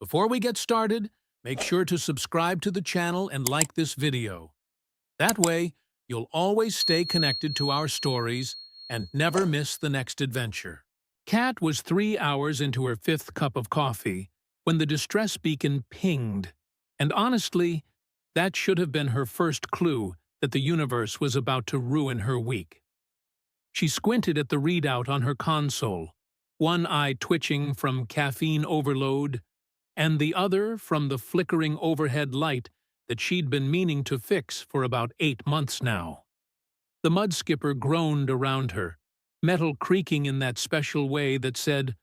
Before we get started, make sure to subscribe to the channel and like this video. That way, you'll always stay connected to our stories and never miss the next adventure. Kat was 3 hours into her 5th cup of coffee when the distress beacon pinged, and honestly, that should have been her first clue that the universe was about to ruin her week. She squinted at the readout on her console, one eye twitching from caffeine overload and the other from the flickering overhead light that she'd been meaning to fix for about 8 months now. The mud skipper groaned around her, metal creaking in that special way that said,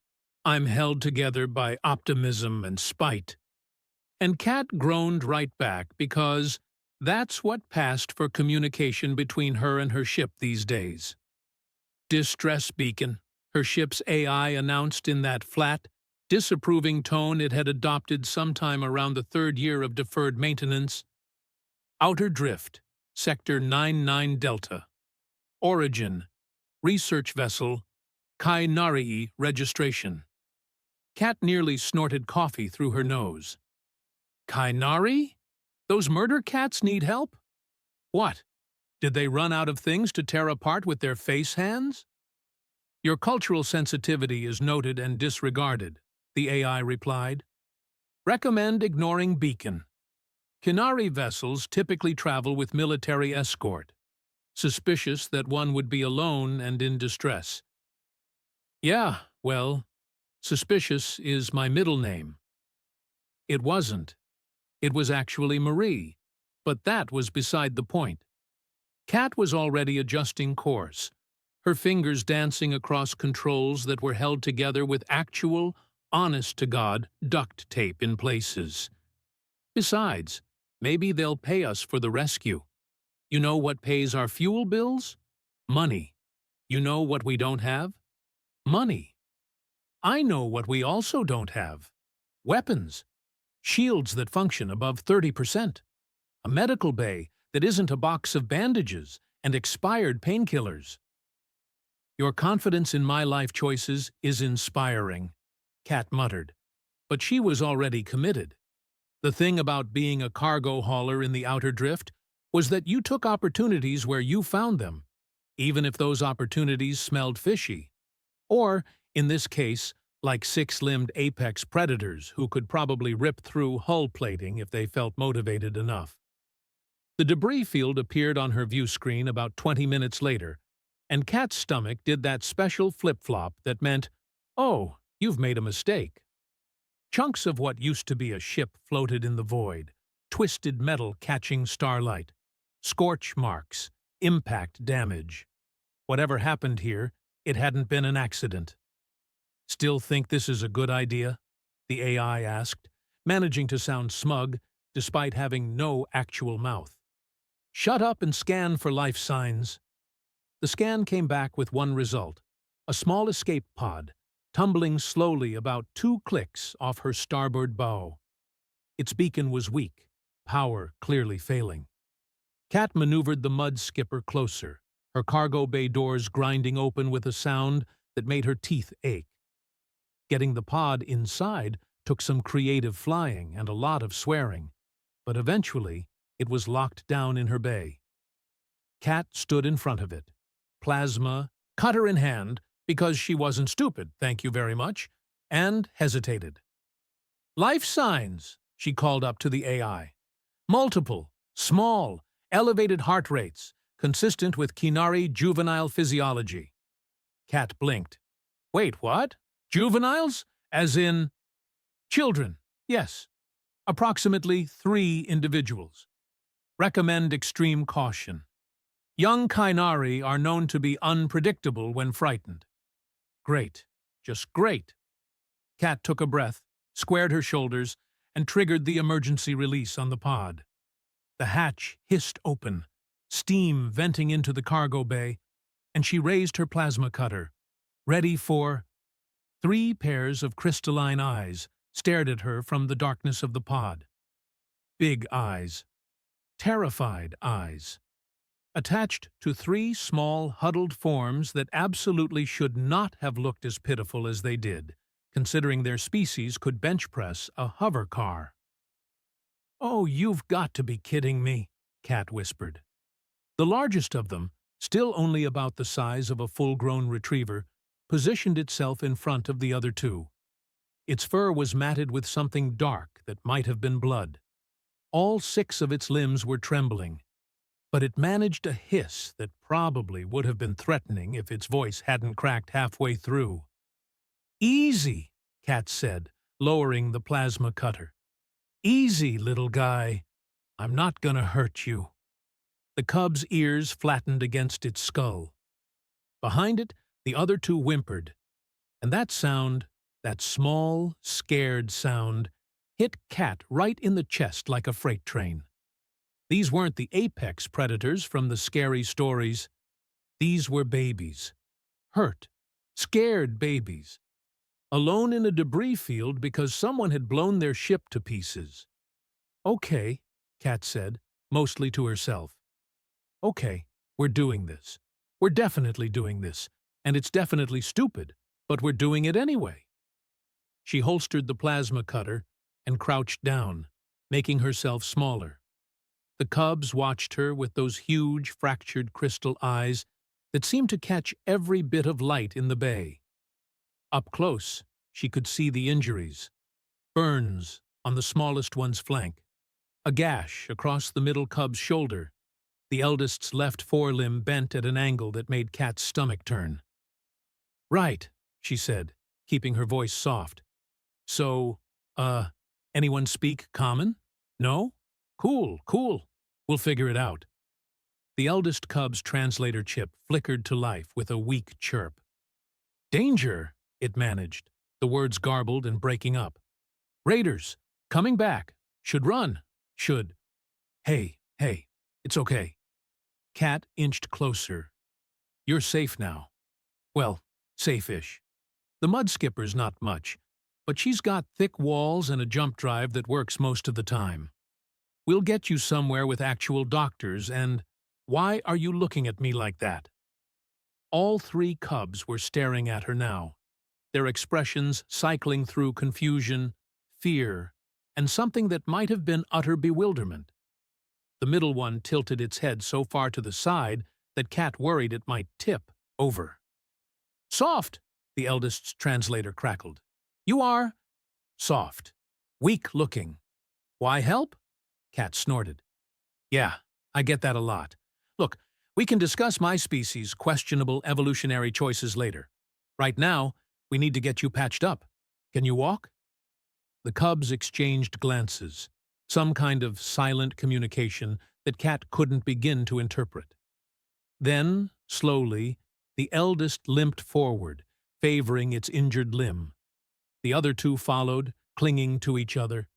"I'm held together by optimism and spite." And Kat groaned right back because that's what passed for communication between her and her ship these days. "Distress beacon," her ship's AI announced in that flat, disapproving tone it had adopted sometime around the 3rd year of deferred maintenance. "Outer drift, Sector 99 Delta. Origin, research vessel, Kainarii registration." Kat nearly snorted coffee through her nose. Kainari? Those murder cats need help? What? Did they run out of things to tear apart with their face hands? "Your cultural sensitivity is noted and disregarded," the AI replied. "Recommend ignoring beacon. Kinari vessels typically travel with military escort. Suspicious that one would be alone and in distress." "Yeah, well, suspicious is my middle name." It wasn't. It was actually Marie, but that was beside the point. Kat was already adjusting course, her fingers dancing across controls that were held together with actual, honest-to-God duct tape in places. Besides, maybe they'll pay us for the rescue. You know what pays our fuel bills? Money. You know what we don't have? Money. I know what we also don't have. Weapons. Shields that function above 30%. A medical bay that isn't a box of bandages and expired painkillers. "Your confidence in my life choices is inspiring," Kat muttered, but she was already committed. The thing about being a cargo hauler in the outer drift was that you took opportunities where you found them, even if those opportunities smelled fishy. Or, in this case, like 6-limbed apex predators who could probably rip through hull plating if they felt motivated enough. The debris field appeared on her view screen about 20 minutes later, and Kat's stomach did that special flip-flop that meant, "Oh, you've made a mistake." Chunks of what used to be a ship floated in the void, twisted metal catching starlight, scorch marks, impact damage. Whatever happened here, it hadn't been an accident. "Still think this is a good idea?" the AI asked, managing to sound smug despite having no actual mouth. "Shut up and scan for life signs." The scan came back with one result, a small escape pod, tumbling slowly about 2 clicks off her starboard bow. Its beacon was weak, power clearly failing. Kat maneuvered the mud skipper closer, her cargo bay doors grinding open with a sound that made her teeth ache. Getting the pod inside took some creative flying and a lot of swearing, but eventually it was locked down in her bay. Kat stood in front of it, plasma, cutter in hand, because she wasn't stupid, thank you very much, and hesitated. "Life signs," she called up to the AI. "Multiple, small, elevated heart rates, consistent with Kinari juvenile physiology." Kat blinked. "Wait, what? Juveniles? As in—" "Children, yes. Approximately 3 individuals. Recommend extreme caution. Young Kainari are known to be unpredictable when frightened." "Great. Just great." Kat took a breath, squared her shoulders, and triggered the emergency release on the pod. The hatch hissed open, steam venting into the cargo bay, and she raised her plasma cutter, ready for— 3 pairs of crystalline eyes stared at her from the darkness of the pod. Big eyes. Terrified eyes. Attached to 3 small, huddled forms that absolutely should not have looked as pitiful as they did, considering their species could bench press a hover car. "Oh, you've got to be kidding me," Cat whispered. The largest of them, still only about the size of a full-grown retriever, positioned itself in front of the other two. Its fur was matted with something dark that might have been blood. All 6 of its limbs were trembling, but it managed a hiss that probably would have been threatening if its voice hadn't cracked halfway through. "Easy," Cat said, lowering the plasma cutter. "Easy, little guy. I'm not gonna hurt you." The cub's ears flattened against its skull. Behind it, the other two whimpered, and that sound, that small, scared sound, hit Cat right in the chest like a freight train. These weren't the apex predators from the scary stories. These were babies. Hurt, scared babies. Alone in a debris field because someone had blown their ship to pieces. "Okay," Cat said, mostly to herself. "Okay, we're doing this. We're definitely doing this, and it's definitely stupid, but we're doing it anyway." She holstered the plasma cutter and crouched down, making herself smaller. The cubs watched her with those huge, fractured crystal eyes that seemed to catch every bit of light in the bay. Up close, she could see the injuries. Burns on the smallest one's flank, a gash across the middle cub's shoulder, the eldest's left forelimb bent at an angle that made Cat's stomach turn. "Right," she said, keeping her voice soft. "So, anyone speak common? No? Cool, cool. We'll figure it out." The eldest cub's translator chip flickered to life with a weak chirp. "Danger," it managed, the words garbled and breaking up. "Raiders, coming back. Should run. Should. Hey, it's okay." Cat inched closer. "You're safe now. Well, safe-ish. The mud skipper's not much, but she's got thick walls and a jump drive that works most of the time. We'll get you somewhere with actual doctors and— Why are you looking at me like that?" All 3 cubs were staring at her now, their expressions cycling through confusion, fear, and something that might have been utter bewilderment. The middle one tilted its head so far to the side that Cat worried it might tip over. "Soft," the eldest's translator crackled. "You are soft, weak-looking. Why help?" Cat snorted. "Yeah, I get that a lot. Look, we can discuss my species' questionable evolutionary choices later. Right now, we need to get you patched up. Can you walk?" The cubs exchanged glances, some kind of silent communication that Cat couldn't begin to interpret. Then, slowly, the eldest limped forward, favoring its injured limb. The other 2 followed, clinging to each other.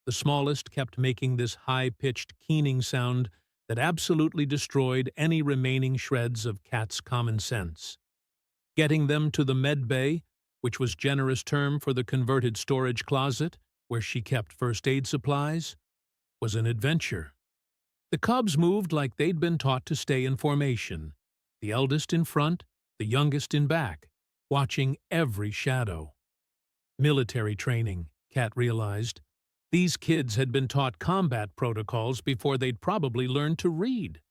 The smallest kept making this high-pitched, keening sound that absolutely destroyed any remaining shreds of Cat's common sense. Getting them to the med bay, which was generous term for the converted storage closet where she kept first aid supplies, was an adventure. The cubs moved like they'd been taught to stay in formation, the eldest in front, the youngest in back, watching every shadow. Military training, Cat realized. These kids had been taught combat protocols before they'd probably learned to read.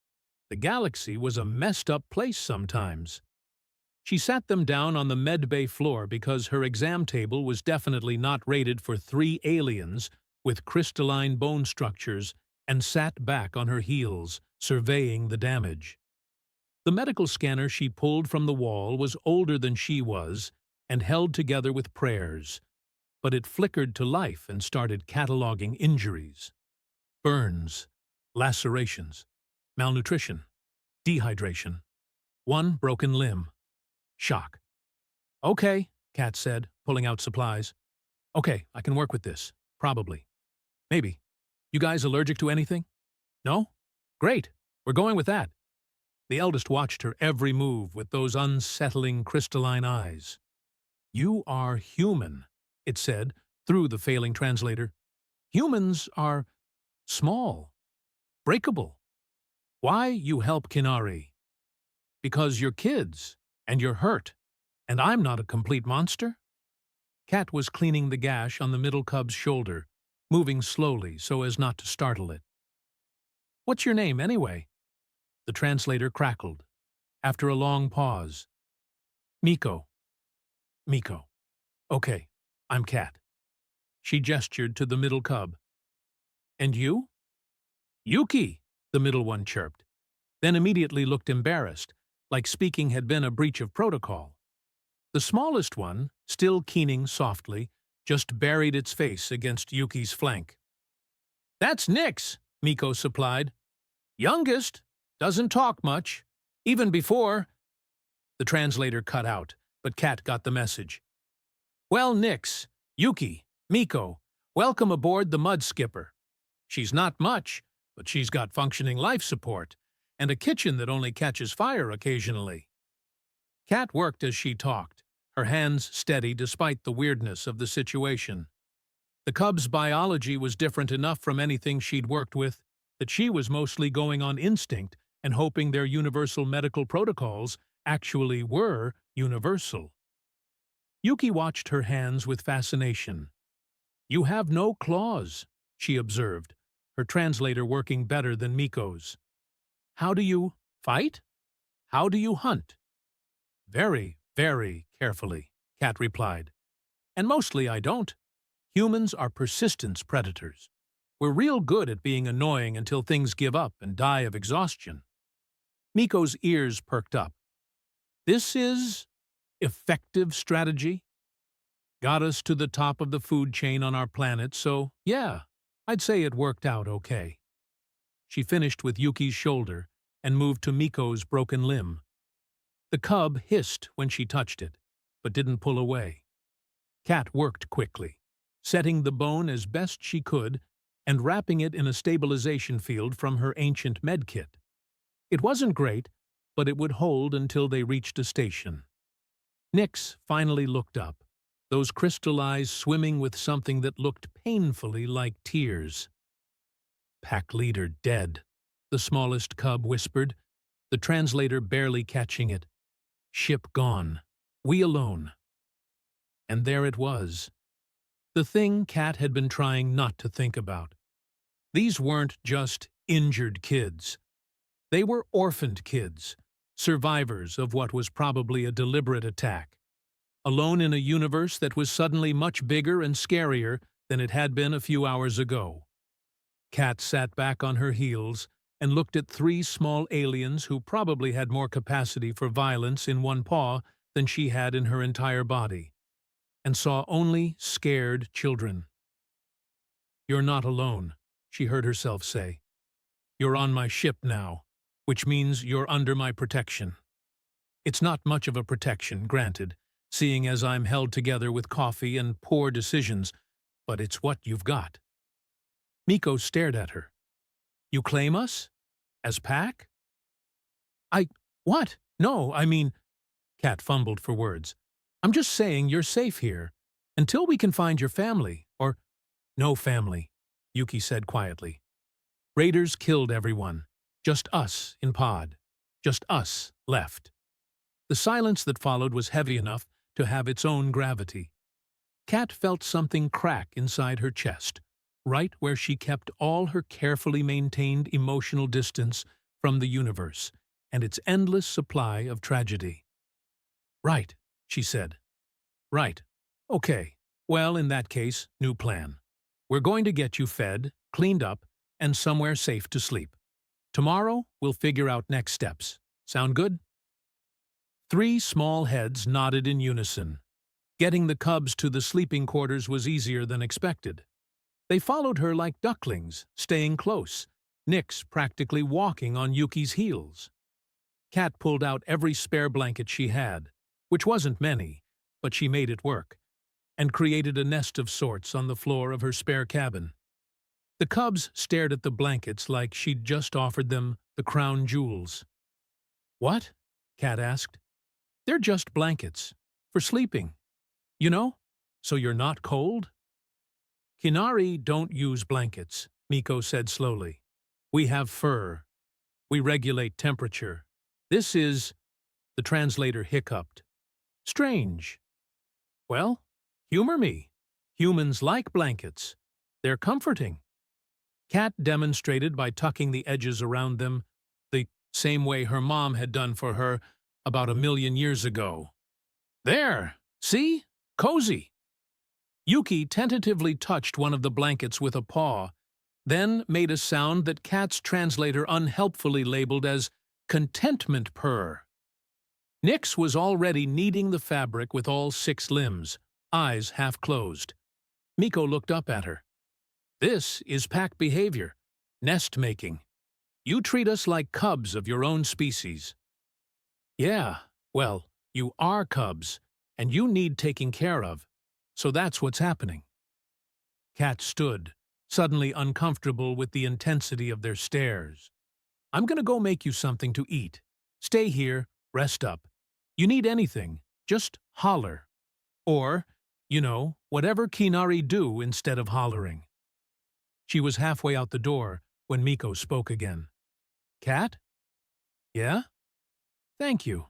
The galaxy was a messed-up place sometimes. She sat them down on the med bay floor because her exam table was definitely not rated for 3 aliens with crystalline bone structures, and sat back on her heels, surveying the damage. The medical scanner she pulled from the wall was older than she was and held together with prayers, but it flickered to life and started cataloging injuries. Burns, lacerations, malnutrition, dehydration, 1 broken limb, shock. "Okay," Cat said, pulling out supplies. "Okay, I can work with this. Probably. Maybe. You guys allergic to anything? No? Great. We're going with that." The eldest watched her every move with those unsettling crystalline eyes. "You are human," it said, through the failing translator. "Humans are small, breakable. Why you help Kinari? Because you're kids, and you're hurt, and I'm not a complete monster?" Cat was cleaning the gash on the middle cub's shoulder, moving slowly so as not to startle it. "What's your name, anyway?" The translator crackled. After a long pause, "Miko." "Miko. Okay, I'm Cat." She gestured to the middle cub. "And you?" "Yuki," the middle one chirped, then immediately looked embarrassed, like speaking had been a breach of protocol. The smallest one, still keening softly, just buried its face against Yuki's flank. "That's Nix," Miko supplied. "Youngest, doesn't talk much. Even before—" The translator cut out, but Cat got the message. "Well, Nix, Yuki, Miko, welcome aboard the Mud Skipper. She's not much, but she's got functioning life support, and a kitchen that only catches fire occasionally." Cat worked as she talked, her hands steady despite the weirdness of the situation. The cub's biology was different enough from anything she'd worked with that she was mostly going on instinct and hoping their universal medical protocols actually were universal. Yuki watched her hands with fascination. "You have no claws," she observed, her translator working better than Miko's. "How do you fight? How do you hunt?" "Very, very carefully," Cat replied. "And mostly I don't. Humans are persistence predators. We're real good at being annoying until things give up and die of exhaustion." Miko's ears perked up. "This is effective strategy? Got us to the top of the food chain on our planet, so yeah, I'd say it worked out okay." She finished with Yuki's shoulder and moved to Miko's broken limb. The cub hissed when she touched it, but didn't pull away. Cat worked quickly, setting the bone as best she could and wrapping it in a stabilization field from her ancient medkit. It wasn't great, but it would hold until they reached a station. Nix finally looked up, those crystal eyes swimming with something that looked painfully like tears. "Pack leader dead," the smallest cub whispered, the translator barely catching it. "Ship gone. We alone." And there it was. The thing Cat had been trying not to think about. These weren't just injured kids. They were orphaned kids, survivors of what was probably a deliberate attack, alone in a universe that was suddenly much bigger and scarier than it had been a few hours ago. Cat sat back on her heels and looked at three small aliens who probably had more capacity for violence in one paw than she had in her entire body, and saw only scared children. "You're not alone," she heard herself say. "You're on my ship now, which means you're under my protection. It's not much of a protection, granted, seeing as I'm held together with coffee and poor decisions, but it's what you've got." Miko stared at her. "You claim us? As pack?" What? No, I mean—" Cat fumbled for words. "I'm just saying you're safe here, until we can find your family, or—" "No family," Yuki said quietly. "Raiders killed everyone. Just us in pod. Just us left." The silence that followed was heavy enough to have its own gravity. Cat felt something crack inside her chest, right where she kept all her carefully maintained emotional distance from the universe and its endless supply of tragedy. "Right," she said. "Right. Okay. Well, in that case, new plan. We're going to get you fed, cleaned up, and somewhere safe to sleep. Tomorrow, we'll figure out next steps. Sound good?" Three small heads nodded in unison. Getting the cubs to the sleeping quarters was easier than expected. They followed her like ducklings, staying close, Nix practically walking on Yuki's heels. Cat pulled out every spare blanket she had, which wasn't many, but she made it work, and created a nest of sorts on the floor of her spare cabin. The cubs stared at the blankets like she'd just offered them the crown jewels. "What?" Cat asked. "They're just blankets. For sleeping. You know? So you're not cold?" "Kinari don't use blankets," Miko said slowly. "We have fur. We regulate temperature. This is—" the translator hiccuped. "Strange." "Well, Humor me. Humans like blankets. They're comforting. Cat demonstrated by tucking the edges around them, the same way her mom had done for her about 1 million years ago. There! See? Cozy! Yuki tentatively touched one of the blankets with a paw, then made a sound that Cat's translator unhelpfully labeled as contentment purr. Nyx was already kneading the fabric with all 6 limbs, eyes half closed. Miko looked up at her. This is pack behavior, nest making. You treat us like cubs of your own species. Yeah, well, you are cubs, and you need taking care of. So that's what's happening. Cat stood, suddenly uncomfortable with the intensity of their stares. I'm gonna go make you something to eat. Stay here, rest up. You need anything, just holler. Or, whatever Kinari do instead of hollering. She was halfway out the door when Miko spoke again. Cat? Yeah? Thank you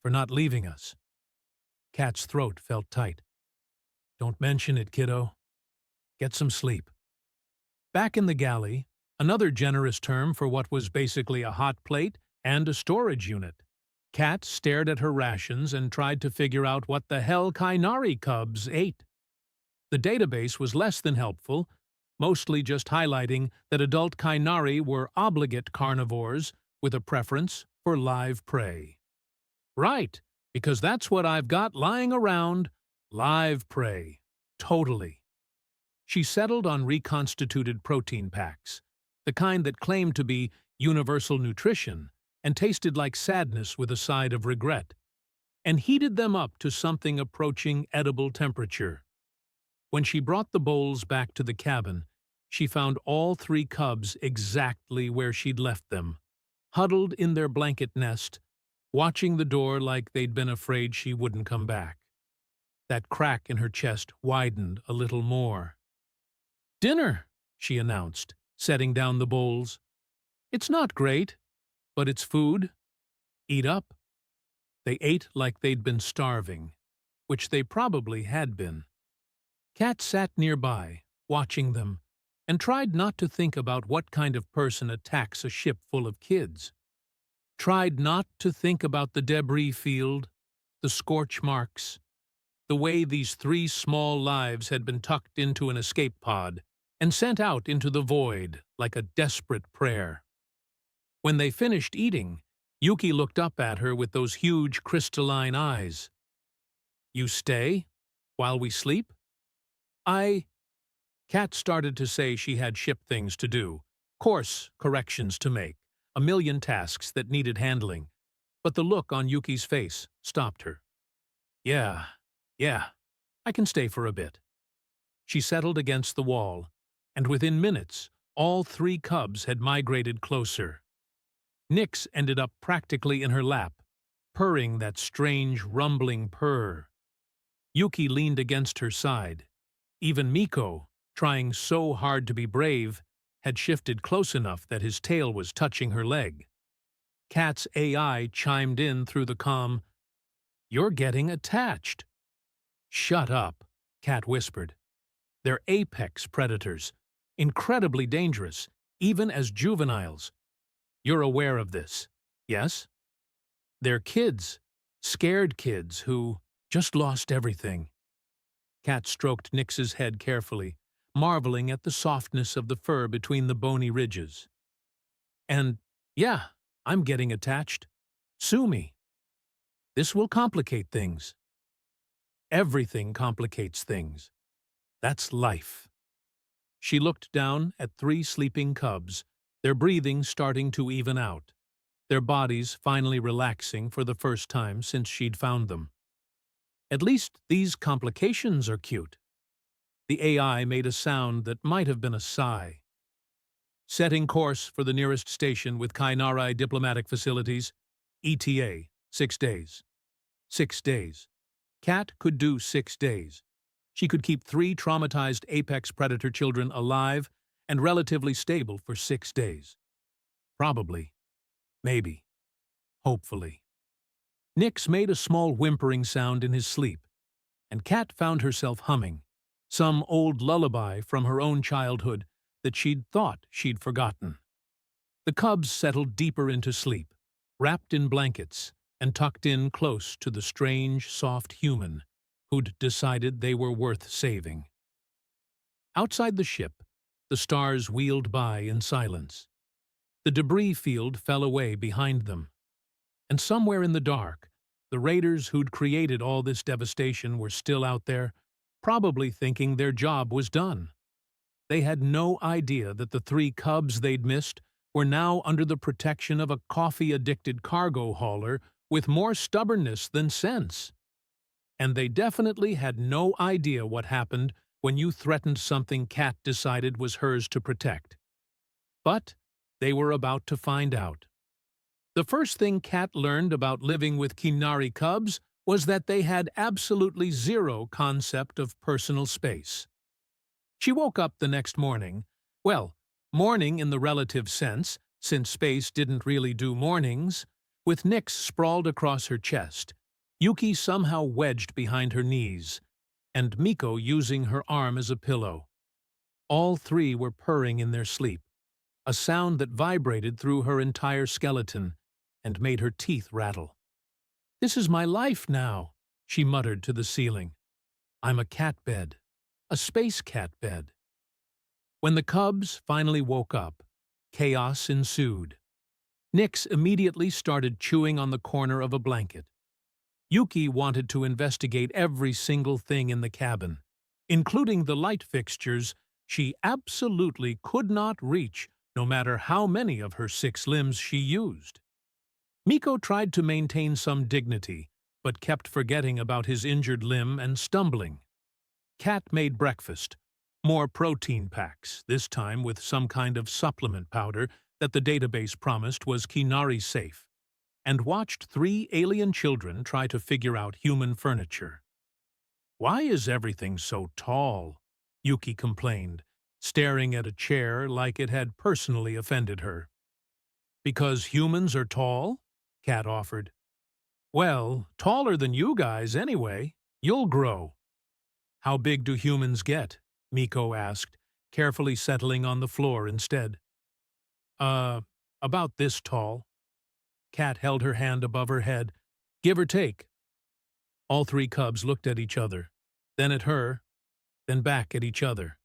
for not leaving us. Cat's throat felt tight. Don't mention it, kiddo. Get some sleep. Back in the galley, another generous term for what was basically a hot plate and a storage unit. Cat stared at her rations and tried to figure out what the hell Kainari cubs ate. The database was less than helpful, mostly just highlighting that adult Kainari were obligate carnivores with a preference for live prey. Right, because that's what I've got lying around, live prey. Totally. She settled on reconstituted protein packs, the kind that claimed to be universal nutrition and tasted like sadness with a side of regret, and heated them up to something approaching edible temperature. When she brought the bowls back to the cabin, she found all 3 cubs exactly where she'd left them, huddled in their blanket nest, watching the door like they'd been afraid she wouldn't come back. That crack in her chest widened a little more. Dinner, she announced, setting down the bowls. It's not great, but it's food. Eat up. They ate like they'd been starving, which they probably had been. Cat sat nearby, watching them, and tried not to think about what kind of person attacks a ship full of kids. Tried not to think about the debris field, the scorch marks, the way these 3 small lives had been tucked into an escape pod and sent out into the void like a desperate prayer. When they finished eating, Yuki looked up at her with those huge crystalline eyes. You stay? While we sleep? Cat started to say she had ship things to do, course corrections to make, a million tasks that needed handling, but the look on Yuki's face stopped her. Yeah, I can stay for a bit. She settled against the wall, and within minutes, all 3 cubs had migrated closer. Nyx ended up practically in her lap, purring that strange, rumbling purr. Yuki leaned against her side. Even Miko, trying so hard to be brave, had shifted close enough that his tail was touching her leg. Cat's AI chimed in through the comm. You're getting attached. Shut up, Cat whispered. They're apex predators, incredibly dangerous, even as juveniles. You're aware of this, yes? They're kids, scared kids who just lost everything. Cat stroked Nyx's head carefully, marveling at the softness of the fur between the bony ridges. And, yeah, I'm getting attached. Sue me. This will complicate things. Everything complicates things. That's life. She looked down at 3 sleeping cubs, their breathing starting to even out, their bodies finally relaxing for the first time since she'd found them. At least these complications are cute. The AI made a sound that might have been a sigh. Setting course for the nearest station with Kainari diplomatic facilities, ETA, 6 days. 6 days. Cat could do 6 days. She could keep 3 traumatized apex predator children alive and relatively stable for 6 days. Probably. Maybe. Hopefully. Nyx made a small whimpering sound in his sleep. and Kat found herself humming, some old lullaby from her own childhood that she'd thought she'd forgotten. The cubs settled deeper into sleep, wrapped in blankets and tucked in close to the strange, soft human who'd decided they were worth saving. Outside the ship, the stars wheeled by in silence. The debris field fell away behind them, and somewhere in the dark, the raiders who'd created all this devastation were still out there, probably thinking their job was done. They had no idea that the 3 cubs they'd missed were now under the protection of a coffee-addicted cargo hauler with more stubbornness than sense. And they definitely had no idea what happened when you threatened something Kat decided was hers to protect. But they were about to find out. The first thing Kat learned about living with Kinari cubs was that they had absolutely zero concept of personal space. She woke up the next morning, well, morning in the relative sense, since space didn't really do mornings, with Nyx sprawled across her chest, Yuki somehow wedged behind her knees, and Miko using her arm as a pillow. All 3 were purring in their sleep, a sound that vibrated through her entire skeleton and made her teeth rattle. "This is my life now," she muttered to the ceiling. "I'm a cat bed, a space cat bed." When the cubs finally woke up, chaos ensued. Nyx immediately started chewing on the corner of a blanket. Yuki wanted to investigate every single thing in the cabin, including the light fixtures she absolutely could not reach no matter how many of her 6 limbs she used. Miko tried to maintain some dignity, but kept forgetting about his injured limb and stumbling. Kat made breakfast, more protein packs, this time with some kind of supplement powder that the database promised was Kinari safe, and watched 3 alien children try to figure out human furniture. "Why is everything so tall?" Yuki complained, staring at a chair like it had personally offended her. "Because humans are tall?" Kat offered. "Well, taller than you guys anyway. You'll grow." "How big do humans get?" Miko asked, carefully settling on the floor instead. About this tall." Kat held her hand above her head. "Give or take." All 3 cubs looked at each other, then at her, then back at each other.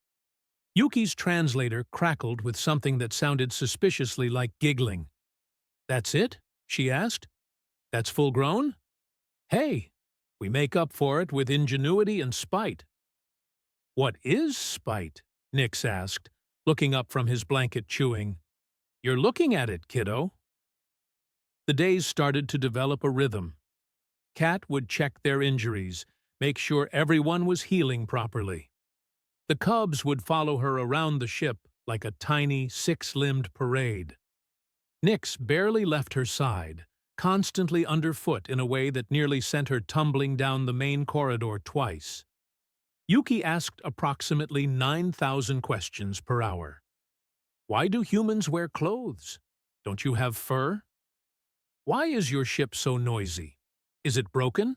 Yuki's translator crackled with something that sounded suspiciously like giggling. "That's it?" she asked. "That's full-grown? Hey, we make up for it with ingenuity and spite." "What is spite?" Nyx asked, looking up from his blanket chewing. "You're looking at it, kiddo." The days started to develop a rhythm. Kat would check their injuries, make sure everyone was healing properly. The cubs would follow her around the ship like a tiny, 6-limbed parade. Nyx barely left her side, constantly underfoot in a way that nearly sent her tumbling down the main corridor twice. Yuki asked approximately 9,000 questions per hour. "Why do humans wear clothes? Don't you have fur? Why is your ship so noisy? Is it broken?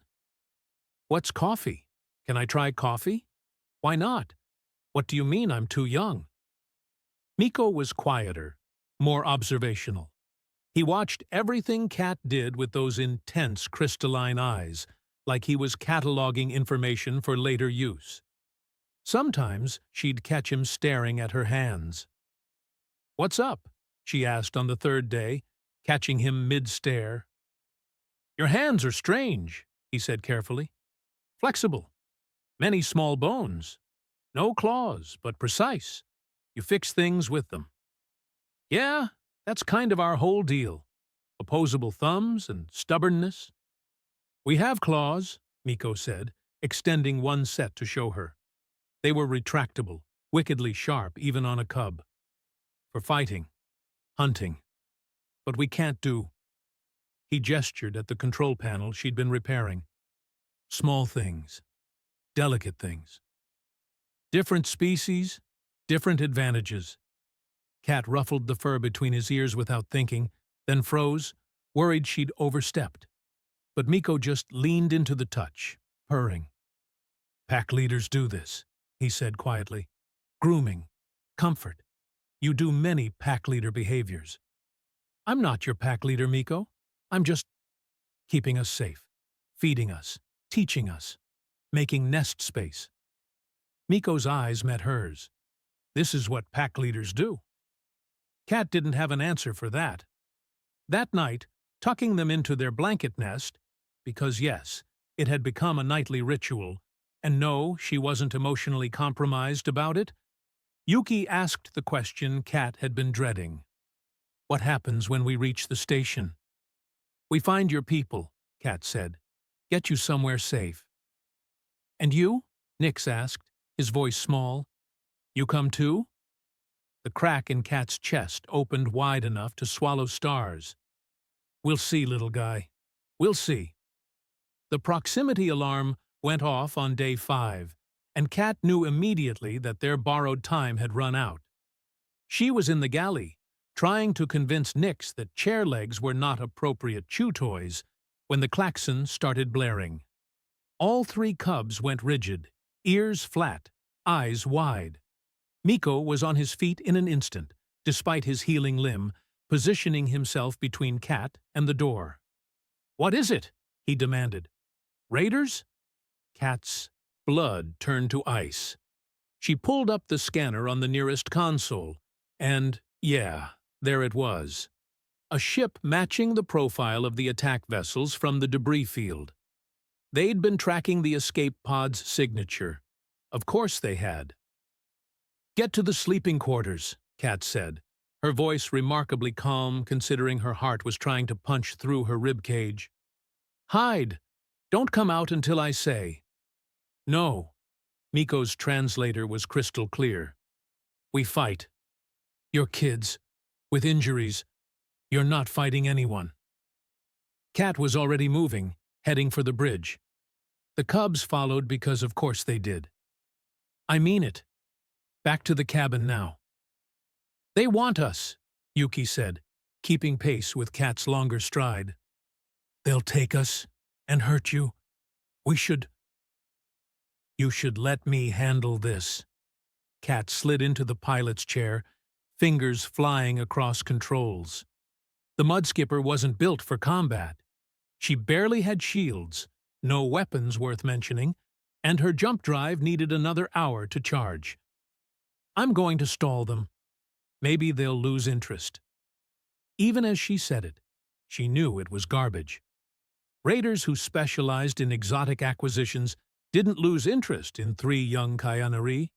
What's coffee? Can I try coffee? Why not? What do you mean I'm too young?" Miko was quieter, more observational. He watched everything Kat did with those intense crystalline eyes, like he was cataloging information for later use. Sometimes she'd catch him staring at her hands. "What's up?" she asked on the 3rd day, catching him mid-stare. "Your hands are strange," he said carefully. "Flexible. Many small bones. No claws, but precise. You fix things with them." "Yeah, that's kind of our whole deal. Opposable thumbs and stubbornness." "We have claws," Miko said, extending one set to show her. They were retractable, wickedly sharp even on a cub. "For fighting, hunting. But we can't do—" He gestured at the control panel she'd been repairing. "Small things. Delicate things. Different species, different advantages." Kat ruffled the fur between his ears without thinking, then froze, worried she'd overstepped. But Miko just leaned into the touch, purring. Pack leaders do this, he said quietly. Grooming, comfort. You do many pack leader behaviors. I'm not your pack leader, Miko. I'm just keeping us safe, feeding us, teaching us, making nest space. Miko's eyes met hers. This is what pack leaders do. Kat didn't have an answer for that. That night, tucking them into their blanket nest, because yes, it had become a nightly ritual, and no, she wasn't emotionally compromised about it, Yuki asked the question Kat had been dreading. What happens when we reach the station? We find your people, Kat said. Get you somewhere safe. And you? Nix asked, his voice small. You come too? The crack in Kat's chest opened wide enough to swallow stars. We'll see, little guy. We'll see. The proximity alarm went off on day 5, and Kat knew immediately that their borrowed time had run out. She was in the galley, trying to convince Nix that chair legs were not appropriate chew toys, when the klaxon started blaring. All 3 cubs went rigid, ears flat, eyes wide. Miko was on his feet in an instant, despite his healing limb, positioning himself between Kat and the door. What is it? He demanded. Raiders? Kat's blood turned to ice. She pulled up the scanner on the nearest console, and, yeah, there it was. A ship matching the profile of the attack vessels from the debris field. They'd been tracking the escape pod's signature. Of course they had. Get to the sleeping quarters, Kat said, her voice remarkably calm considering her heart was trying to punch through her ribcage. Hide! Don't come out until I say. No. Miko's translator was crystal clear. We fight. You're kids, with injuries. You're not fighting anyone. Kat was already moving, heading for the bridge. The cubs followed because of course they did. I mean it. Back to the cabin now. They want us, Yuki said, keeping pace with Kat's longer stride. They'll take us and hurt you. We should... You should let me handle this. Kat slid into the pilot's chair, fingers flying across controls. The mudskipper wasn't built for combat. She barely had shields, no weapons worth mentioning, and her jump drive needed another hour to charge. I'm going to stall them. Maybe they'll lose interest. Even as she said it, she knew it was garbage. Raiders who specialized in exotic acquisitions didn't lose interest in 3 young Kyanari.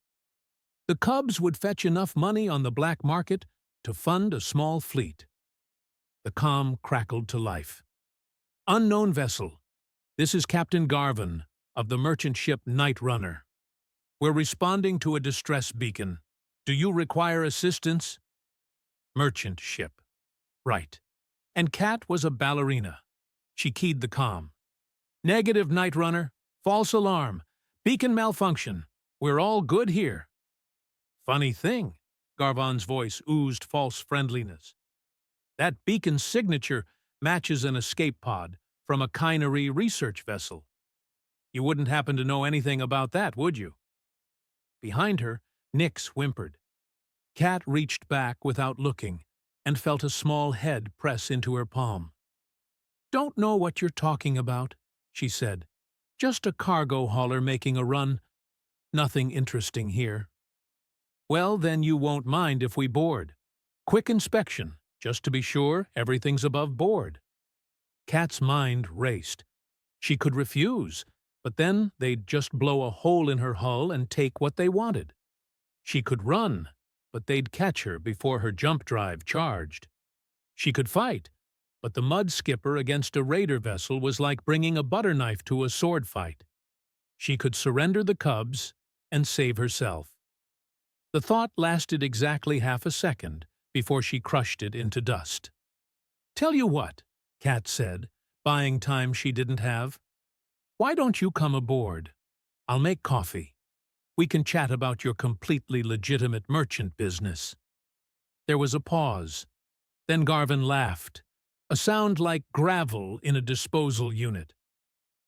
The cubs would fetch enough money on the black market to fund a small fleet. The comm crackled to life. Unknown vessel. This is Captain Garvin of the merchant ship Night Runner. We're responding to a distress beacon. Do you require assistance? Merchant ship. Right. And Kat was a ballerina. She keyed the comm. Negative, Night Runner. False alarm. Beacon malfunction. We're all good here. Funny thing, Garvan's voice oozed false friendliness. That beacon's signature matches an escape pod from a Kynari research vessel. You wouldn't happen to know anything about that, would you? Behind her, Nix whimpered. Kat reached back without looking and felt a small head press into her palm. Don't know what you're talking about, she said. Just a cargo hauler making a run. Nothing interesting here. Well, then you won't mind if we board. Quick inspection, just to be sure everything's above board. Kat's mind raced. She could refuse, but then they'd just blow a hole in her hull and take what they wanted. She could run, but they'd catch her before her jump drive charged. She could fight, but the mud skipper against a raider vessel was like bringing a butter knife to a sword fight. She could surrender the cubs and save herself. The thought lasted exactly half a second before she crushed it into dust. Tell you what, Kat said, buying time she didn't have. Why don't you come aboard? I'll make coffee. We can chat about your completely legitimate merchant business. There was a pause. Then Garvin laughed, a sound like gravel in a disposal unit.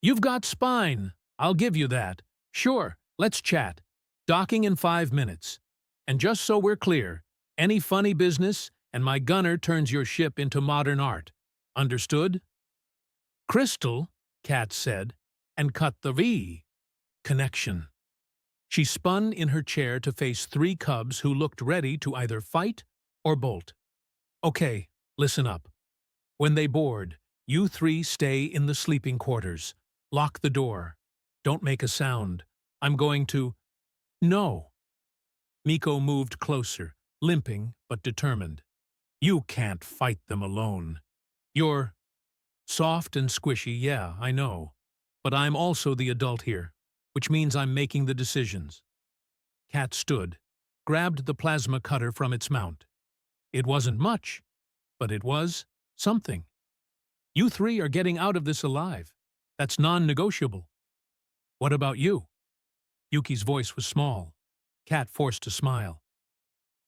You've got spine, I'll give you that, Sure, let's chat. Docking in 5 minutes. And just so we're clear, any funny business, and my gunner turns your ship into modern art. Understood? Crystal, Kat said, and cut the V. Connection. She spun in her chair to face 3 cubs who looked ready to either fight or bolt. Okay, listen up. When they board, you 3 stay in the sleeping quarters. Lock the door. Don't make a sound. I'm going to… No. Miko moved closer, limping but determined. You can't fight them alone. You're soft and squishy, yeah, I know. But I'm also the adult here, which means I'm making the decisions. Kat stood, grabbed the plasma cutter from its mount. It wasn't much, but it was something. You 3 are getting out of this alive. That's non-negotiable. What about you? Yuki's voice was small. Kat forced a smile.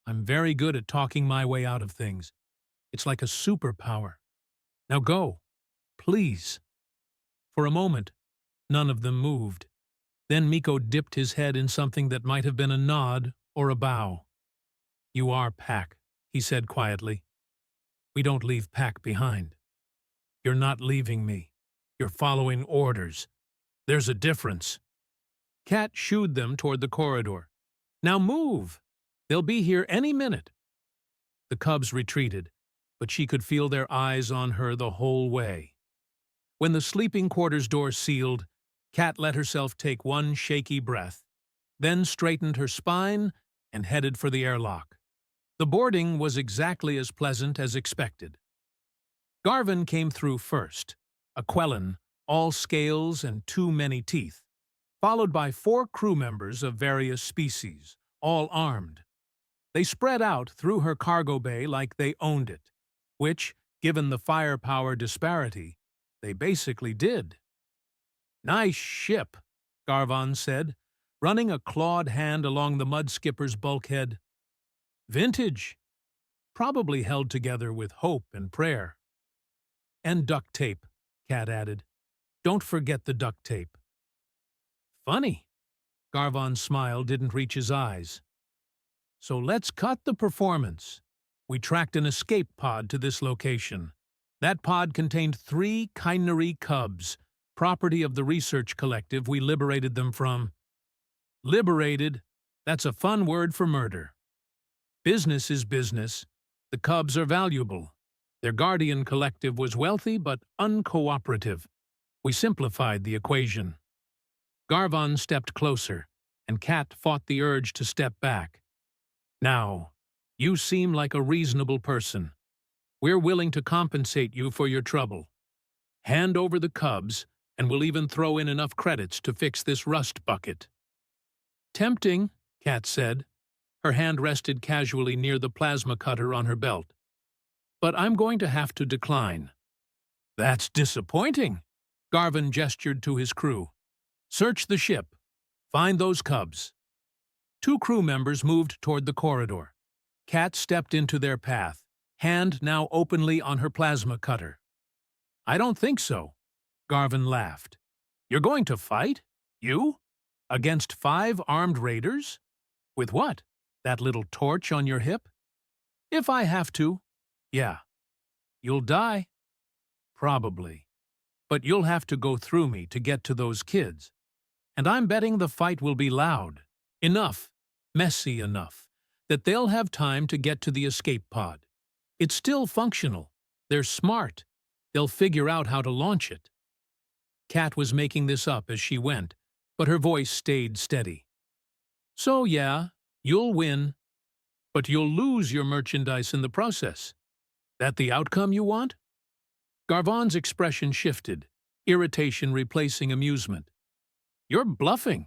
I'm very good at talking my way out of things. It's like a superpower. Now go, please. For a moment, none of them moved. Then Miko dipped his head in something that might have been a nod or a bow. You are Pack, he said quietly. We don't leave Pack behind. You're not leaving me. You're following orders. There's a difference. Kat shooed them toward the corridor. Now move! They'll be here any minute. The cubs retreated, but she could feel their eyes on her the whole way. When the sleeping quarters door sealed, Kat let herself take one shaky breath, then straightened her spine and headed for the airlock. The boarding was exactly as pleasant as expected. Garvin came through first, a Quellan, all scales and too many teeth, followed by 4 crew members of various species, all armed. They spread out through her cargo bay like they owned it, which, given the firepower disparity, they basically did. Nice ship, Garvin said, running a clawed hand along the mudskipper's bulkhead. Vintage, probably held together with hope and prayer. And duct tape, Kat added. Don't forget the duct tape. Funny. Garvin's smile didn't reach his eyes. So let's cut the performance. We tracked an escape pod to this location. That pod contained 3 Kynary cubs, property of the research collective we liberated them from. Liberated? That's a fun word for murder. Business is business. The cubs are valuable. Their guardian collective was wealthy but uncooperative. We simplified the equation. Garvin stepped closer, and Kat fought the urge to step back. Now, you seem like a reasonable person. We're willing to compensate you for your trouble. Hand over the cubs, and we'll even throw in enough credits to fix this rust bucket. Tempting, Kat said. Her hand rested casually near the plasma cutter on her belt. But I'm going to have to decline. That's disappointing. Garvin gestured to his crew. Search the ship. Find those cubs. 2 crew members moved toward the corridor. Kat stepped into their path, hand now openly on her plasma cutter. I don't think so. Garvin laughed. You're going to fight? You? Against 5 armed raiders? With what? That little torch on your hip? If I have to. Yeah. You'll die? Probably. But you'll have to go through me to get to those kids. And I'm betting the fight will be loud. Enough, messy enough, that they'll have time to get to the escape pod. It's still functional. They're smart. They'll figure out how to launch it. Kat was making this up as she went, but her voice stayed steady. So yeah, you'll win, but you'll lose your merchandise in the process. That the outcome you want? Garvin's expression shifted, irritation replacing amusement. You're bluffing.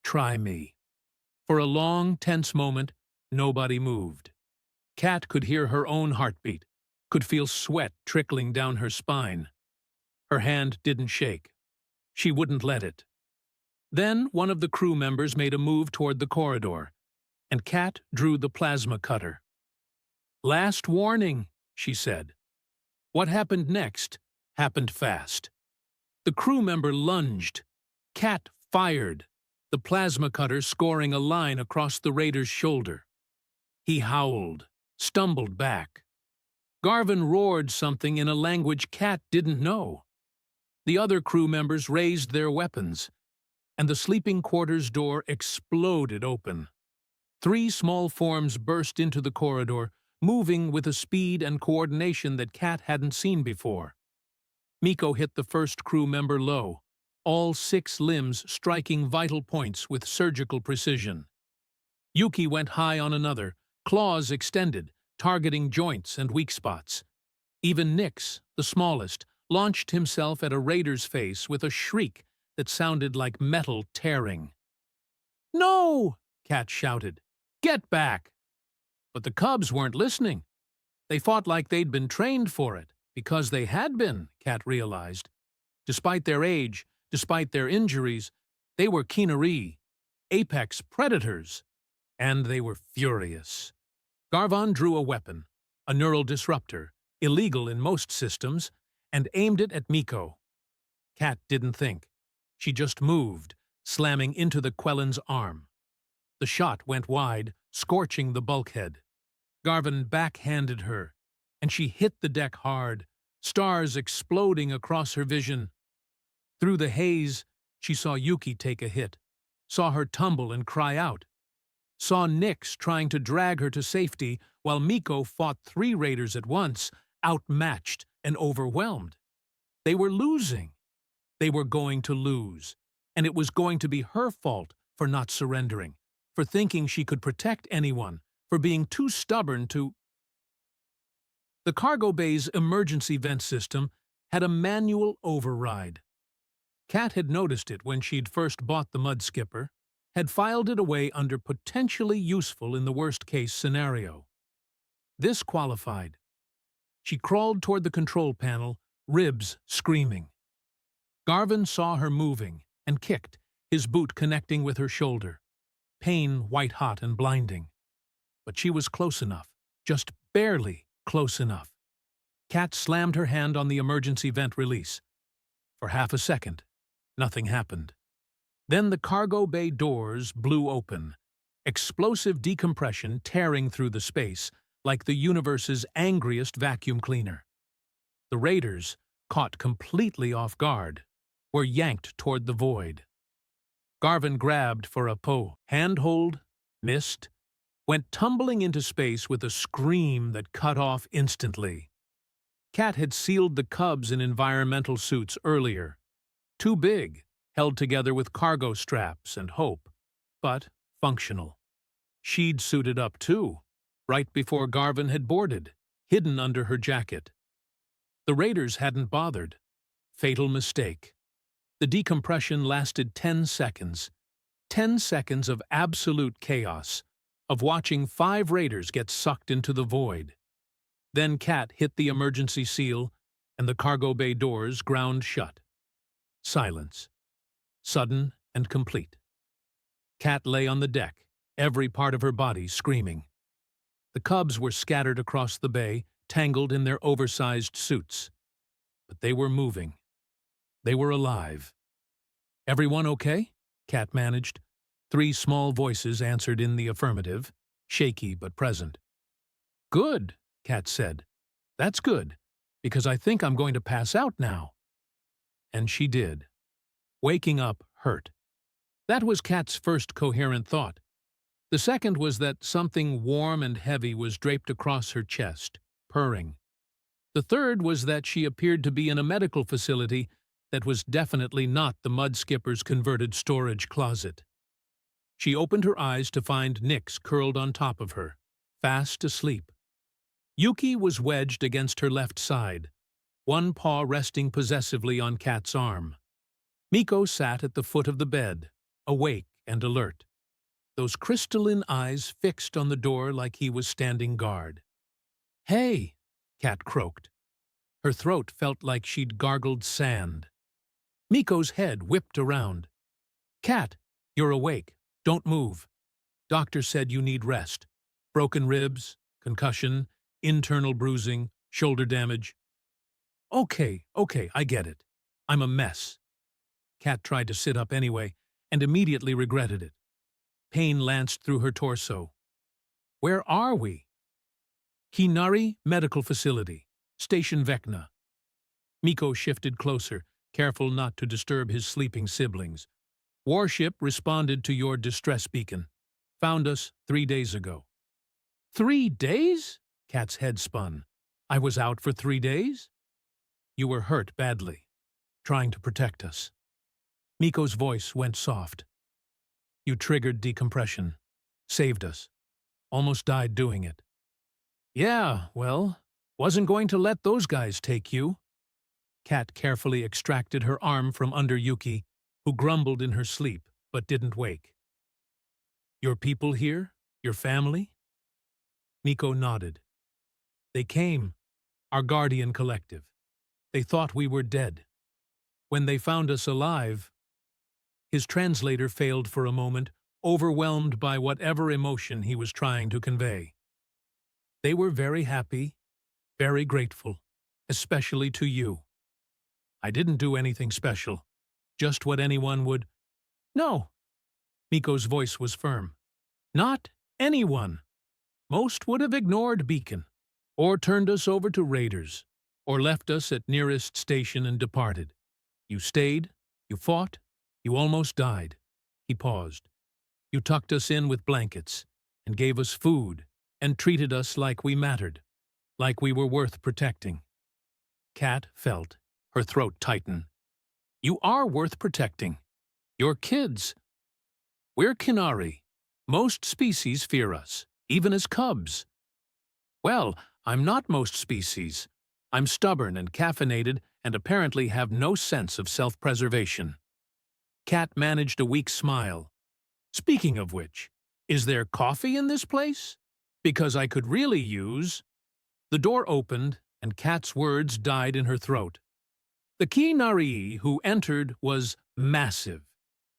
Try me. For a long, tense moment, nobody moved. Kat could hear her own heartbeat, could feel sweat trickling down her spine. Her hand didn't shake. She wouldn't let it. Then one of the crew members made a move toward the corridor, and Kat drew the plasma cutter. Last warning, she said. What happened next happened fast. The crew member lunged. Kat fired, the plasma cutter scoring a line across the raider's shoulder. He howled, stumbled back. Garvin roared something in a language Cat didn't know. The other crew members raised their weapons, and the sleeping quarters door exploded open. 3 small forms burst into the corridor, moving with a speed and coordination that Cat hadn't seen before. Miko hit the first crew member low, all 6 limbs striking vital points with surgical precision. Yuki went high on another, claws extended, targeting joints and weak spots. Even Nyx, the smallest, launched himself at a raider's face with a shriek that sounded like metal tearing. "No!" Cat shouted. "Get back!" But the cubs weren't listening. They fought like they'd been trained for it, because they had been, Cat realized. Despite their age, despite their injuries, they were Kinari, apex predators, and they were furious. Garvin drew a weapon, a neural disruptor, illegal in most systems, and aimed it at Miko. Cat didn't think. She just moved, slamming into the Quellen's arm. The shot went wide, scorching the bulkhead. Garvin backhanded her, and she hit the deck hard, stars exploding across her vision. Through the haze, she saw Yuki take a hit, saw her tumble and cry out, saw Nyx trying to drag her to safety while Miko fought 3 raiders at once, outmatched and overwhelmed. They were losing. They were going to lose, and it was going to be her fault for not surrendering, for thinking she could protect anyone, for being too stubborn to... The cargo bay's emergency vent system had a manual override. Cat had noticed it when she'd first bought the mud skipper, had filed it away under potentially useful in the worst-case scenario. This qualified. She crawled toward the control panel, ribs screaming. Garvin saw her moving and kicked, his boot connecting with her shoulder. Pain white-hot and blinding. But she was close enough, just barely close enough. Cat slammed her hand on the emergency vent release. For half a second, nothing happened. Then the cargo bay doors blew open, explosive decompression tearing through the space like the universe's angriest vacuum cleaner. The raiders, caught completely off guard, were yanked toward the void. Garvin grabbed for a handhold, missed, went tumbling into space with a scream that cut off instantly. Cat had sealed the cubs in environmental suits earlier. Too big, held together with cargo straps and hope, but functional. She'd suited up too, right before Garvin had boarded, hidden under her jacket. The raiders hadn't bothered. Fatal mistake. The decompression lasted 10 seconds. 10 seconds of absolute chaos, of watching 5 raiders get sucked into the void. Then Cat hit the emergency seal, and the cargo bay doors ground shut. Silence. Sudden and complete. Cat lay on the deck, every part of her body screaming. The cubs were scattered across the bay, tangled in their oversized suits. But they were moving. They were alive. "Everyone okay?" Cat managed. 3 small voices answered in the affirmative, shaky but present. "Good," Cat said. "That's good, because I think I'm going to pass out now." And she did. Waking up hurt. That was Cat's first coherent thought. The second was that something warm and heavy was draped across her chest, purring. The third was that she appeared to be in a medical facility that was definitely not the mud skipper's converted storage closet. She opened her eyes to find Nyx curled on top of her, fast asleep. Yuki was wedged against her left side, one paw resting possessively on Cat's arm. Miko sat at the foot of the bed, awake and alert, those crystalline eyes fixed on the door like he was standing guard. "Hey," Cat croaked. Her throat felt like she'd gargled sand. Miko's head whipped around. "Cat, you're awake. Don't move. Doctor said you need rest. Broken ribs, concussion, internal bruising, shoulder damage." Okay, I get it. I'm a mess." Cat tried to sit up anyway, and immediately regretted it. Pain lanced through her torso. Where are we? Kinari Medical Facility, Station Vecna. Miko shifted closer, careful not to disturb his sleeping siblings. Warship responded to your distress beacon. Found us 3 days ago. 3 days? Kat's head spun. I was out for 3 days? You were hurt badly, trying to protect us. Miko's voice went soft. You triggered decompression. Saved us. Almost died doing it. Yeah, well, wasn't going to let those guys take you. Kat carefully extracted her arm from under Yuki, who grumbled in her sleep but didn't wake. Your people here? Your family? Miko nodded. They came, our guardian collective. They thought we were dead. When they found us alive, his translator failed for a moment, overwhelmed by whatever emotion he was trying to convey. They were very happy, very grateful, especially to you. I didn't do anything special, just what anyone would. No, Miko's voice was firm. Not anyone. Most would have ignored Beacon, or turned us over to raiders, or left us at nearest station and departed. You stayed, you fought, you almost died. He paused. You tucked us in with blankets, and gave us food, and treated us like we mattered, like we were worth protecting. Kat felt her throat tighten. You are worth protecting. Your kids. We're Kinari. Most species fear us, even as cubs. Well, I'm not most species. I'm stubborn and caffeinated and apparently have no sense of self-preservation. Kat managed a weak smile. Speaking of which, is there coffee in this place? Because I could really use... The door opened, and Kat's words died in her throat. The Kinari who entered was massive,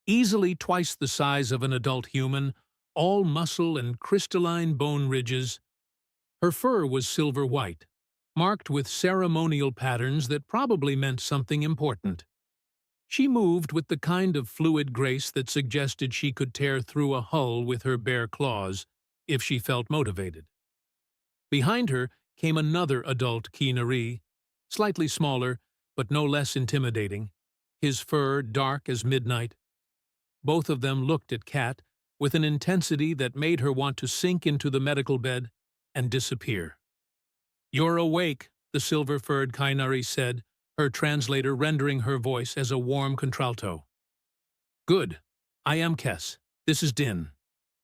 easily twice the size of an adult human, all muscle and crystalline bone ridges. Her fur was silver-white, marked with ceremonial patterns that probably meant something important. She moved with the kind of fluid grace that suggested she could tear through a hull with her bare claws if she felt motivated. Behind her came another adult Kinari, slightly smaller, but no less intimidating, his fur dark as midnight. Both of them looked at Kat with an intensity that made her want to sink into the medical bed and disappear. You're awake, the silver-furred Kinari said, her translator rendering her voice as a warm contralto. Good. I am Kes. This is Din.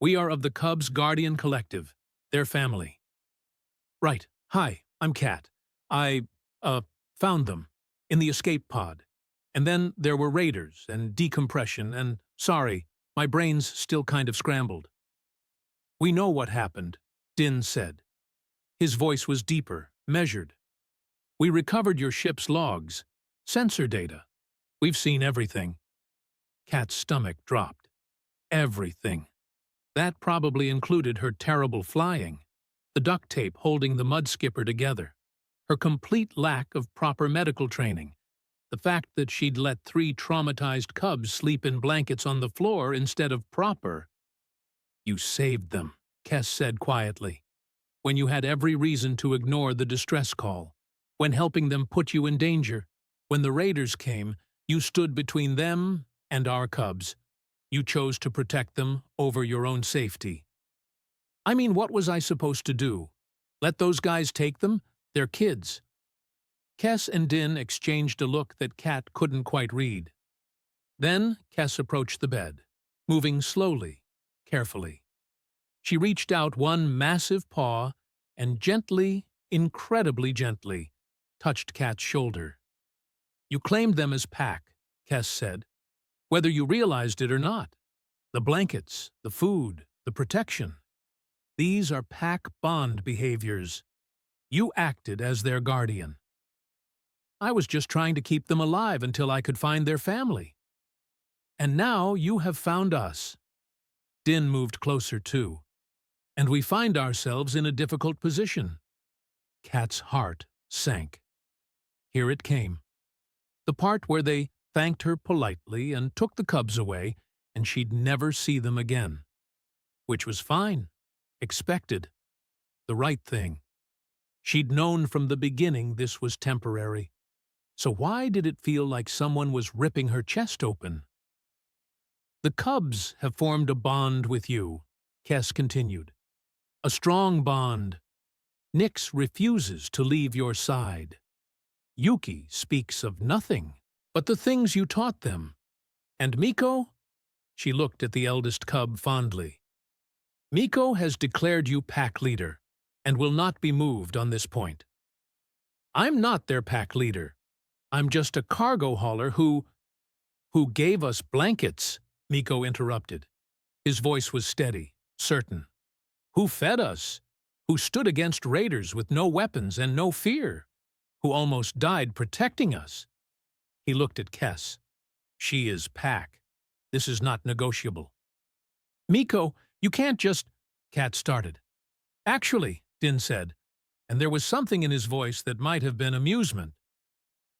We are of the Cubs Guardian Collective, their family. Right. Hi, I'm Kat. I found them in the escape pod. And then there were raiders and decompression and, sorry, my brain's still kind of scrambled. We know what happened, Din said. His voice was deeper, measured. We recovered your ship's logs, sensor data. We've seen everything. Kat's stomach dropped. Everything. That probably included her terrible flying, the duct tape holding the mud skipper together, her complete lack of proper medical training, the fact that she'd let 3 traumatized cubs sleep in blankets on the floor instead of proper. You saved them, Kes said quietly, when you had every reason to ignore the distress call, when helping them put you in danger. When the raiders came, you stood between them and our cubs. You chose to protect them over your own safety. I mean, what was I supposed to do? Let those guys take them? They're kids. Kes and Din exchanged a look that Kat couldn't quite read. Then Kes approached the bed, moving slowly, carefully. She reached out one massive paw and gently, incredibly gently, touched Kat's shoulder. You claimed them as pack, Kes said, whether you realized it or not. The blankets, the food, the protection. These are pack bond behaviors. You acted as their guardian. I was just trying to keep them alive until I could find their family. And now you have found us. Din moved closer too. And we find ourselves in a difficult position. Kat's heart sank. Here it came. The part where they thanked her politely and took the cubs away, and she'd never see them again. Which was fine, expected, the right thing. She'd known from the beginning this was temporary. So why did it feel like someone was ripping her chest open? The cubs have formed a bond with you, Kes continued. A strong bond. Nyx refuses to leave your side. Yuki speaks of nothing but the things you taught them. And Miko? She looked at the eldest cub fondly. Miko has declared you pack leader and will not be moved on this point. I'm not their pack leader. I'm just a cargo hauler who gave us blankets, Miko interrupted. His voice was steady, certain. Who fed us? Who stood against raiders with no weapons and no fear? Who almost died protecting us? He looked at Kes. She is pack. This is not negotiable. Miko, you can't just... Kat started. Actually, Din said, and there was something in his voice that might have been amusement.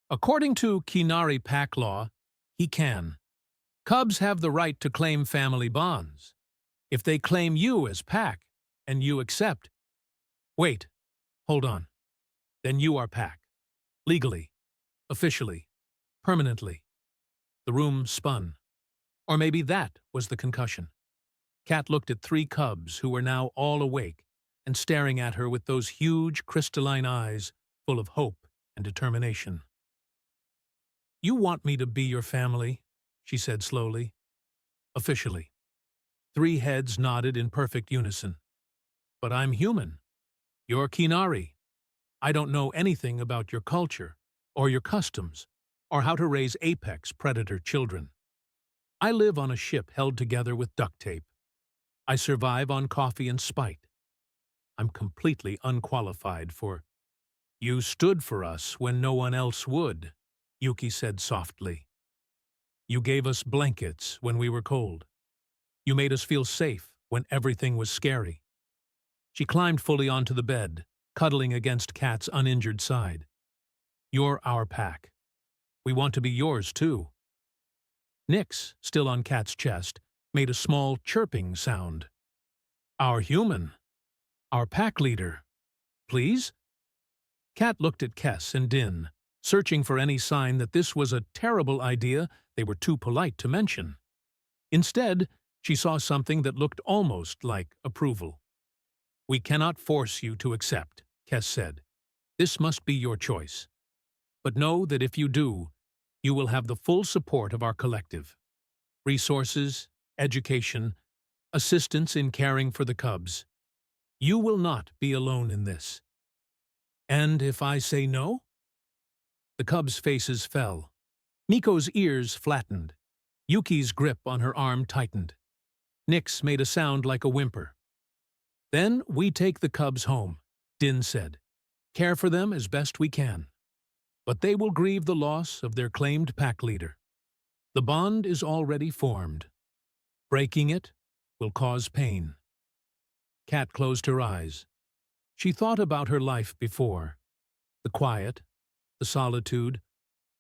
According to Kinari pack law, he can. Cubs have the right to claim family bonds. If they claim you as pack, and you accept... Wait, hold on. Then you are pack. Legally, officially, permanently. The room spun. Or maybe that was the concussion. Kat looked at three cubs who were now all awake and staring at her with those huge crystalline eyes full of hope and determination. You want me to be your family, she said slowly. Officially. Three heads nodded in perfect unison. But I'm human. You're Kinari. I don't know anything about your culture, or your customs, or how to raise apex predator children. I live on a ship held together with duct tape. I survive on coffee and spite. I'm completely unqualified for... You stood for us when no one else would, Yuki said softly. You gave us blankets when we were cold. You made us feel safe when everything was scary. She climbed fully onto the bed, cuddling against Kat's uninjured side. You're our pack. We want to be yours, too. Nyx, still on Kat's chest, made a small chirping sound. Our human. Our pack leader. Please? Kat looked at Kes and Din, searching for any sign that this was a terrible idea they were too polite to mention. Instead, she saw something that looked almost like approval. We cannot force you to accept, Kes said. This must be your choice. But know that if you do, you will have the full support of our collective. Resources, education, assistance in caring for the cubs. You will not be alone in this. And if I say no? The cubs' faces fell. Miko's ears flattened. Yuki's grip on her arm tightened. Nyx made a sound like a whimper. Then we take the cubs home, Din said. Care for them as best we can. But they will grieve the loss of their claimed pack leader. The bond is already formed. Breaking it will cause pain. Kat closed her eyes. She thought about her life before. The quiet, the solitude,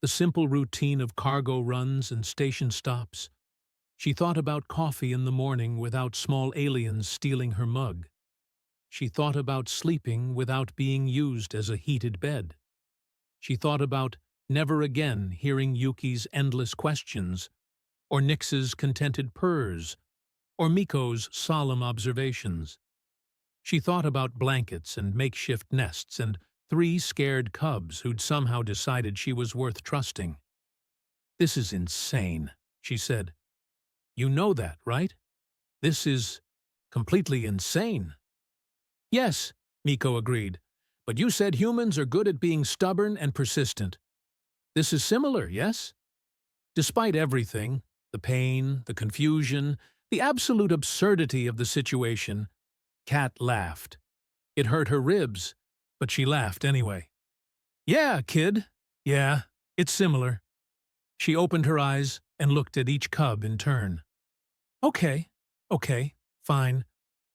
the simple routine of cargo runs and station stops. She thought about coffee in the morning without small aliens stealing her mug. She thought about sleeping without being used as a heated bed. She thought about never again hearing Yuki's endless questions, or Nyx's contented purrs, or Miko's solemn observations. She thought about blankets and makeshift nests and 3 scared cubs who'd somehow decided she was worth trusting. This is insane, she said. You know that, right? This is completely insane. Yes, Miko agreed, but you said humans are good at being stubborn and persistent. This is similar, yes? Despite everything, the pain, the confusion, the absolute absurdity of the situation, Kat laughed. It hurt her ribs, but she laughed anyway. Yeah, kid. Yeah, it's similar. She opened her eyes and looked at each cub in turn. Okay, fine.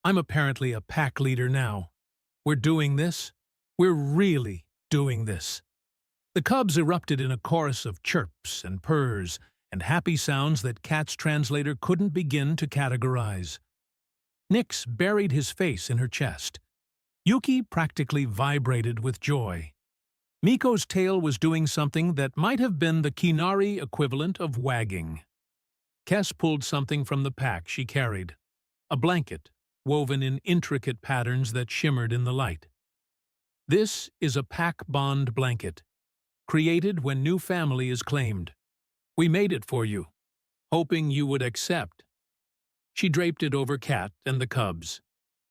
I'm apparently a pack leader now. We're doing this. We're really doing this. The cubs erupted in a chorus of chirps and purrs, and happy sounds that Kat's translator couldn't begin to categorize. Nix buried his face in her chest. Yuki practically vibrated with joy. Miko's tail was doing something that might have been the Kinari equivalent of wagging. Kes pulled something from the pack she carried, a blanket woven in intricate patterns that shimmered in the light. This is a pack bond blanket, created when new family is claimed. We made it for you, hoping you would accept. She draped it over Kat and the cubs.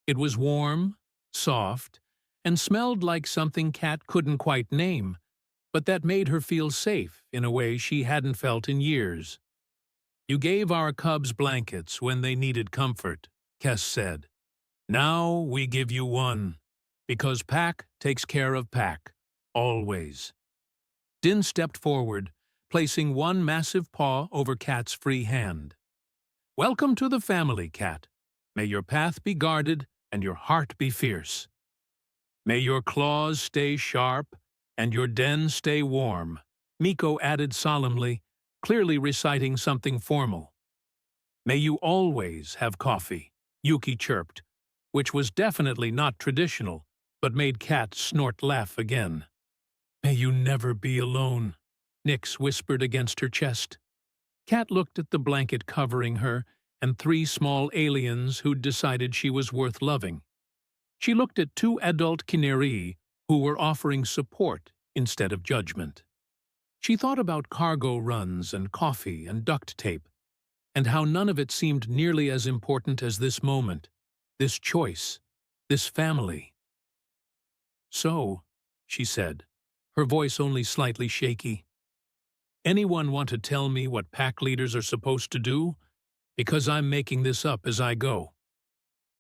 It was warm, soft, and smelled like something Kat couldn't quite name, but that made her feel safe in a way she hadn't felt in years. You gave our cubs blankets when they needed comfort, Kes said. Now we give you one, because Pack takes care of Pack, always. Din stepped forward, placing one massive paw over Kat's free hand. Welcome to the family, Kat. May your path be guarded and your heart be fierce. May your claws stay sharp and your den stay warm, Miko added solemnly, clearly reciting something formal. May you always have coffee, Yuki chirped, which was definitely not traditional, but made Kat snort laugh again. May you never be alone, Nix whispered against her chest. Kat looked at the blanket covering her and 3 small aliens who'd decided she was worth loving. She looked at 2 adult Kinari who were offering support instead of judgment. She thought about cargo runs and coffee and duct tape, and how none of it seemed nearly as important as this moment, this choice, this family. So, she said, her voice only slightly shaky, anyone want to tell me what pack leaders are supposed to do? Because I'm making this up as I go.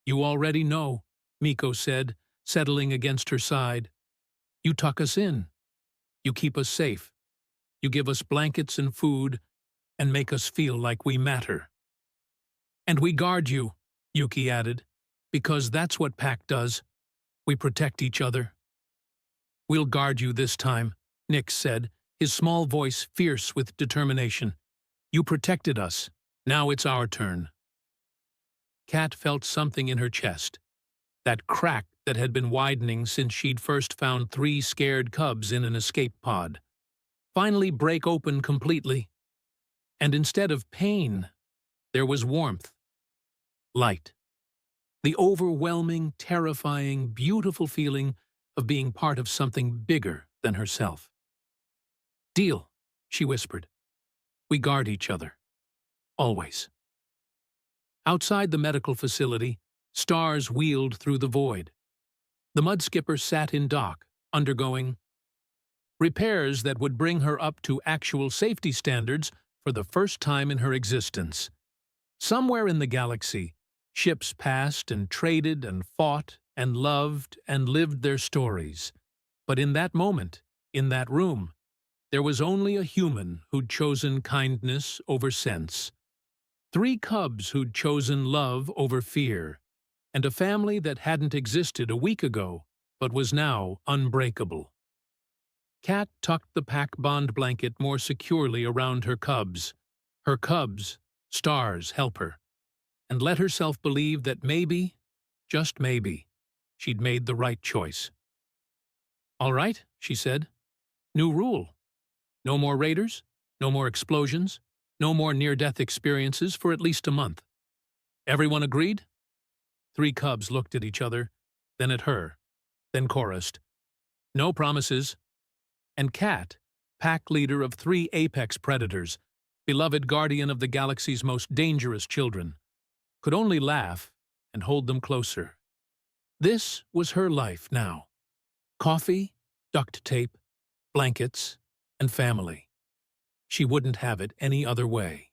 You already know, Miko said, settling against her side. You tuck us in. You keep us safe. You give us blankets and food, and make us feel like we matter. And we guard you, Yuki added, because that's what Pack does. We protect each other. We'll guard you this time, Nix said, his small voice fierce with determination. You protected us. Now it's our turn. Kat felt something in her chest, that crack that had been widening since she'd first found 3 scared cubs in an escape pod, finally break open completely. And instead of pain, there was warmth, light, the overwhelming, terrifying, beautiful feeling of being part of something bigger than herself. Deal, she whispered. We guard each other. Always. Outside the medical facility, stars wheeled through the void. The mudskipper sat in dock, undergoing repairs that would bring her up to actual safety standards for the first time in her existence. Somewhere in the galaxy, ships passed and traded and fought and loved and lived their stories. But in that moment, in that room, there was only a human who'd chosen kindness over sense, 3 cubs who'd chosen love over fear, and a family that hadn't existed a week ago but was now unbreakable. Kat tucked the pack bond blanket more securely around her cubs, stars help her, and let herself believe that maybe, just maybe, she'd made the right choice. All right, she said. New rule. No more raiders, no more explosions, no more near-death experiences for at least a month. Everyone agreed? 3 cubs looked at each other, then at her, then chorused. No promises. And Kat, pack leader of 3 apex predators, beloved guardian of the galaxy's most dangerous children, could only laugh and hold them closer. This was her life now. Coffee, duct tape, blankets, and family. She wouldn't have it any other way.